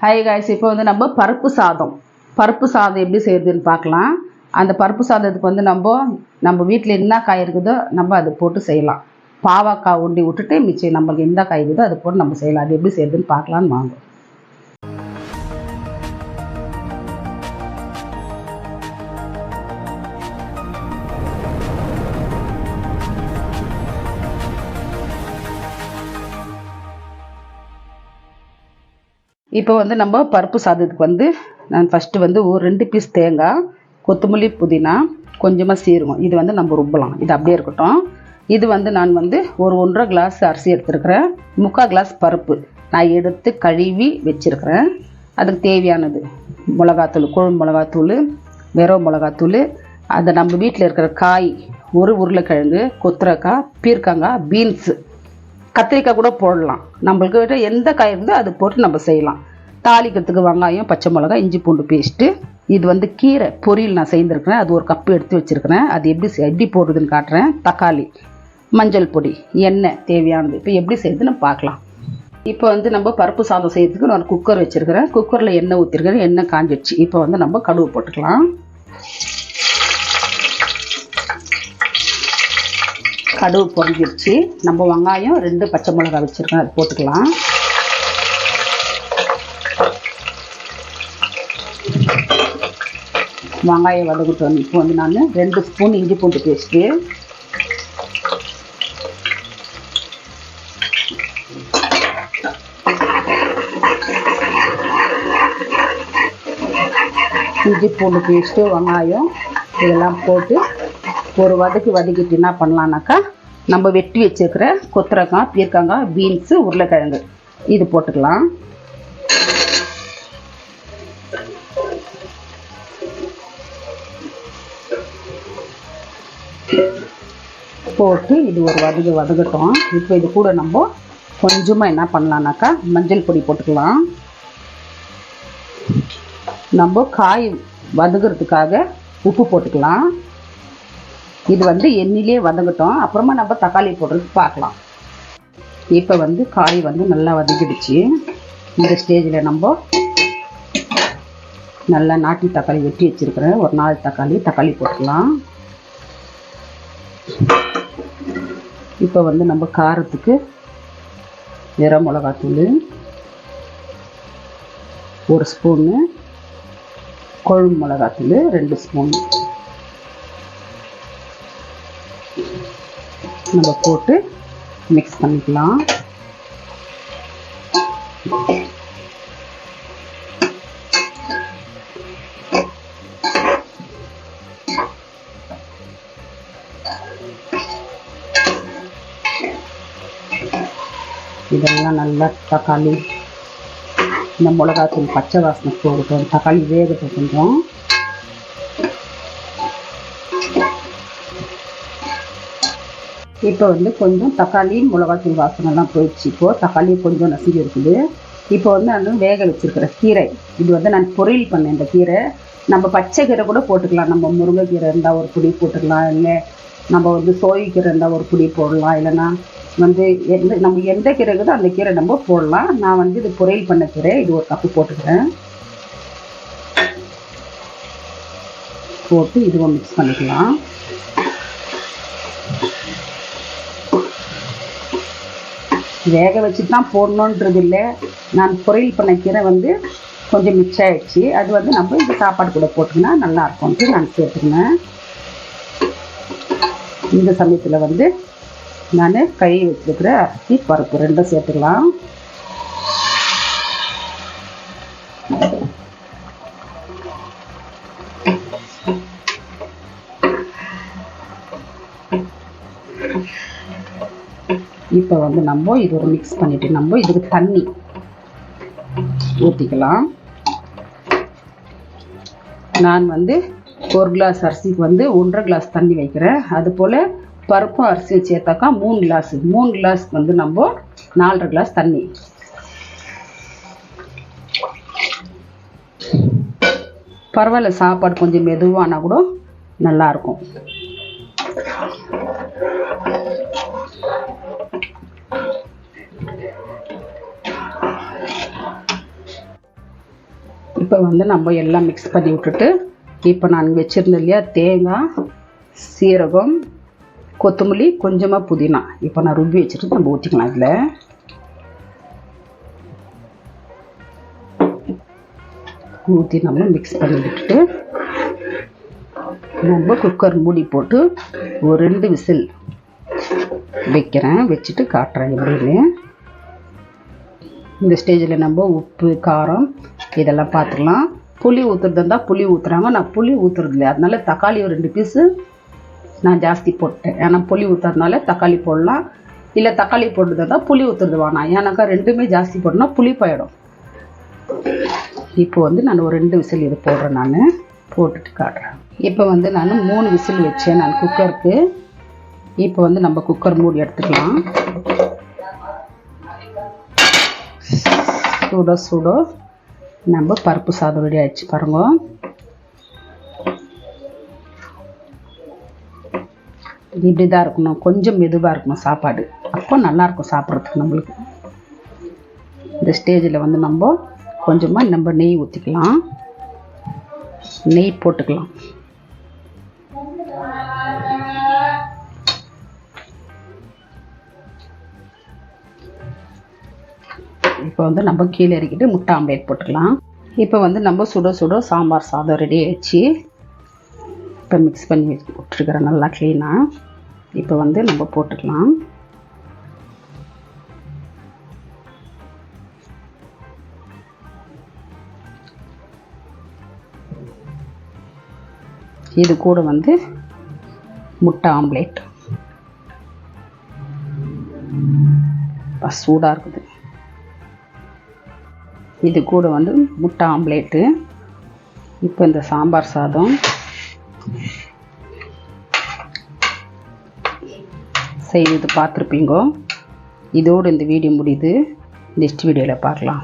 Hi guys, இப்போ வந்து நம்ம பருப்பு சாதம் எப்படி செய்யறதுன்னு பார்க்கலாம். அந்த பருப்பு சாதத்துக்கு வந்து நம்ம வீட்டில் என்ன காய் இருக்குதோ நம்ம அதை போட்டு செய்யலாம். பாவக்காய் உண்டி விட்டுட்டு மிச்சம் நம்மளுக்கு எந்த காய் இருக்குதோ அதை போட்டு நம்ம செய்யலாம். அது எப்படி செய்யறதுன்னு பார்க்கலான்னு வாங்க. இப்போ வந்து நம்ம பருப்பு சாதத்துக்கு வந்து நான் ஃபஸ்ட்டு வந்து ஒரு 2 பீஸ் தேங்காய், கொத்தமல்லி, புதினா, கொஞ்சமாக சீரகம் இது வந்து நம்ம ருப்பலாம். இது அப்படியே இருக்கட்டும். இது வந்து நான் வந்து ஒரு 1.5 கிளாஸ் அரிசி எடுத்துருக்கிறேன். 3/4 கிளாஸ் பருப்பு நான் எடுத்து கழுவி வச்சுருக்கிறேன். அதுக்கு தேவையானது மிளகாத்தூள், குழம்பு மிளகாத்தூள், வெறும் மிளகாத்தூள், அதை நம்ம வீட்டில் இருக்கிற காய், ஒரு உருளைக்கிழங்கு, கொத்தரக்காய், பீர்க்கங்காய், பீன்ஸு, கத்திரிக்காய் கூட போடலாம். நம்மளுக்கு விட எந்த காய் இருந்தோ அது போட்டு நம்ம செய்யலாம். தாளிக்கிறதுக்கு வெங்காயம், பச்சை மிளகாய், இஞ்சி பூண்டு பேஸ்ட்டு. இது வந்து கீரை பொரியல் நான் செய்திருக்கிறேன். அது ஒரு கப்பு எடுத்து வச்சுருக்கிறேன். அது எப்படி போடுறதுன்னு காட்டுறேன். தக்காளி, மஞ்சள் பொடி, எண்ணெய் தேவையானது. இப்போ எப்படி செய்யுதுன்னு பார்க்கலாம். இப்போ வந்து நம்ம பருப்பு சாதம் செய்யறதுக்கு நான் குக்கர் வச்சுருக்கிறேன். குக்கரில் எண்ணெய் ஊற்றிருக்கிறேன். எண்ணெய் காஞ்சிடுச்சு. இப்போ வந்து நம்ம கடுகு போட்டுக்கலாம். கடுகு பொரிஞ்சிருச்சு. நம்ம வெங்காயம் 2 பச்சை மிளகாய் வச்சுருக்கேன், அது போட்டுக்கலாம். வெங்காயம் வதக்கிட்டு இப்போ வந்து நான் 2 ஸ்பூன் இஞ்சி பூண்டு பேஸ்ட்டு, வெங்காயம் இதெல்லாம் போட்டு ஒரு வதக்கிட்டு என்ன பண்ணலான்னாக்கா, நம்ம வெட்டி வச்சுருக்கிற கொத்தரக்காய், பீர்க்கங்காய், பீன்ஸு, உருளைக்கிழங்கு இது போட்டுக்கலாம். போட்டு இது ஒரு வதகட்டும். இப்போ இது கூட நம்ம கொஞ்சமாக என்ன பண்ணலான்னாக்கா மஞ்சள் பொடி போட்டுக்கலாம். நம்ம காய் வதகிறதுக்காக உப்பு போட்டுக்கலாம். இது வந்து எண்ணெயிலே வதங்கட்டும். அப்புறமா நம்ம தக்காளி போடுறதுக்கு பார்க்கலாம். இப்போ வந்து காய் வந்து நல்லா வதங்கிடுச்சு. இந்த ஸ்டேஜில் நம்ம நல்லா நாட்டு தக்காளி வெட்டி வச்சுருக்கிறேன். ஒரு 4 தக்காளி போட்டுக்கலாம். இப்போ வந்து நம்ம காரத்துக்கு வெறும் மிளகாத்தூள் 1 ஸ்பூனு, குழம்பு மிளகாத்தூள் 2 ஸ்பூன் நம்ம போட்டு மிக்ஸ் பண்ணிக்கலாம். இதெல்லாம் நல்லா தக்காளி, இந்த மிளகாத்தூள் பச்சை வாசனை போகட்டும். தக்காளி வேகட்டும் கொஞ்சம். இப்போ வந்து கொஞ்சம் தக்காளி மிளகாத்தூள் வாசனைலாம் போயிடுச்சு. இப்போது தக்காளி கொஞ்சம் நசுங்கி இருக்குது. இப்போ வந்து நான் வேக வச்சுருக்கிற கீரை, இது வந்து நான் பொரியல் பண்ணேன். இந்த கீரை நம்ம பச்சை கீரை கூட போட்டுக்கலாம். நம்ம முருங்கைக்கீரை இருந்தால் ஒரு பொடி போட்டுக்கலாம். இல்லை நம்ம வந்து சோழிக்கீரை இருந்தால் ஒரு பொடி போடலாம். இல்லைன்னா வந்து நம்ம எந்த கீரை இருக்குதோ அந்த கீரை நம்ம போடலாம். நான் வந்து இது பொரியல் பண்ண கீரை, இது ஒரு கப்பு போட்டுக்கிறேன். போட்டு இதுவும் மிக்ஸ் பண்ணிக்கலாம். வேக வச்சு தான் போடணுன்றது இல்லை. நான் பொரியல் பண்ண கீரை வந்து கொஞ்சம் மிக்ஸ் ஆகிடுச்சு. அது வந்து நம்ம இந்த சாப்பாடு கூட போட்டுக்கினா நல்லாயிருக்கும்ட்டு நான் சேர்த்துக்கினேன். இந்த சமயத்தில் வந்து நான் கழுவி வச்சுருக்கிற அரிசி, பருப்பு 2 சேர்த்துக்கலாம். இப்போ வந்து நம்ம இது ஒரு மிக்ஸ் பண்ணிவிட்டு நம்ம இதுக்கு தண்ணி ஊற்றிக்கலாம். நான் வந்து 1 கிளாஸ் அரிசிக்கு வந்து 1.5 கிளாஸ் தண்ணி வைக்கிறேன். அதுபோல் பருப்பும் அரிசியும் சேர்த்தாக்கா 3 கிளாஸ் வந்து நம்ம 4.5 கிளாஸ் தண்ணி. பரவாயில்ல, சாப்பாடு கொஞ்சம் மெதுவானா கூட நல்லாயிருக்கும். இப்போ வந்து நம்ம எல்லாம் மிக்ஸ் பண்ணி விட்டுட்டு இப்போ நான் வச்சுருந்தேன் இல்லையா தேங்காய், சீரகம், கொத்தமல்லி, கொஞ்சமாக புதினா இப்போ நான் ருப்பி வச்சுட்டு நம்ம ஊற்றிக்கலாம். இதில் ஊற்றி நம்ம மிக்ஸ் பண்ணி விட்டுட்டு நம்ம குக்கர் மூடி போட்டு ஒரு 2 விசில் வைக்கிறேன். வச்சுட்டு காட்டுறேன் எப்படின்னு. இந்த ஸ்டேஜில் நம்ம உப்பு, காரம் இதெல்லாம் பார்த்துக்கலாம். புளி ஊற்றுறது இருந்தால் புளி ஊற்றுறாங்க, நான் புளி ஊற்றுறது இல்லை. அதனால தக்காளி ஒரு 2 பீஸு நான் ஜாஸ்தி போட்டேன். ஏன்னா புளி ஊற்றுறதுனால தக்காளி போடலாம், இல்லை தக்காளி போடுறது இருந்தால் புளி ஊற்றுறது வேணாம். ஏன்னாக்கா ரெண்டுமே ஜாஸ்தி போட்டோம்னா புளி போயிடும். இப்போ வந்து நான் ஒரு 2 விசில் இது போடுறேன். நான் போட்டுட்டு காட்டுறேன். இப்போ வந்து நான் 3 விசில் வச்சேன் நான் குக்கருக்கு. இப்போ வந்து நம்ம குக்கர் மூடி எடுத்துக்கலாம். சுட சுட நம்ம பருப்பு சாதம் ரெடி ஆயிடுச்சு பாருங்க. இப்படி தான் இருக்கணும், கொஞ்சம் மெதுவாக இருக்கணும் சாப்பாடு, அப்போ நல்லாயிருக்கும் சாப்பிட்றதுக்கு நம்மளுக்கு. இந்த ஸ்டேஜில் வந்து நம்ம கொஞ்சமாக நம்ம நெய் ஊற்றிக்கலாம், நெய் போட்டுக்கலாம். இப்போ வந்து நம்ம கீழே இறக்கிட்டு முட்டை ஆம்லேட் போட்டுக்கலாம். இப்போ வந்து நம்ம சுட சுட சாம்பார் சாதம் ரெடி ஆயிடுச்சு. இப்போ மிக்ஸ் பண்ணி விட்டுருக்குறேன் நல்லா க்ளீனாக. இப்போ வந்து நம்ம போட்டுக்கலாம். இது கூட வந்து முட்டை ஆம்லேட் சூடாக இருக்குது. இது கூட வந்து முட்டை ஆம்லேட்டு. இப்போ இந்த சாம்பார் சாதம் செய்து பார்த்துருப்பீங்க. இதோடு இந்த வீடியோ முடியுது. நெக்ஸ்ட் வீடியோவில் பார்க்கலாம்.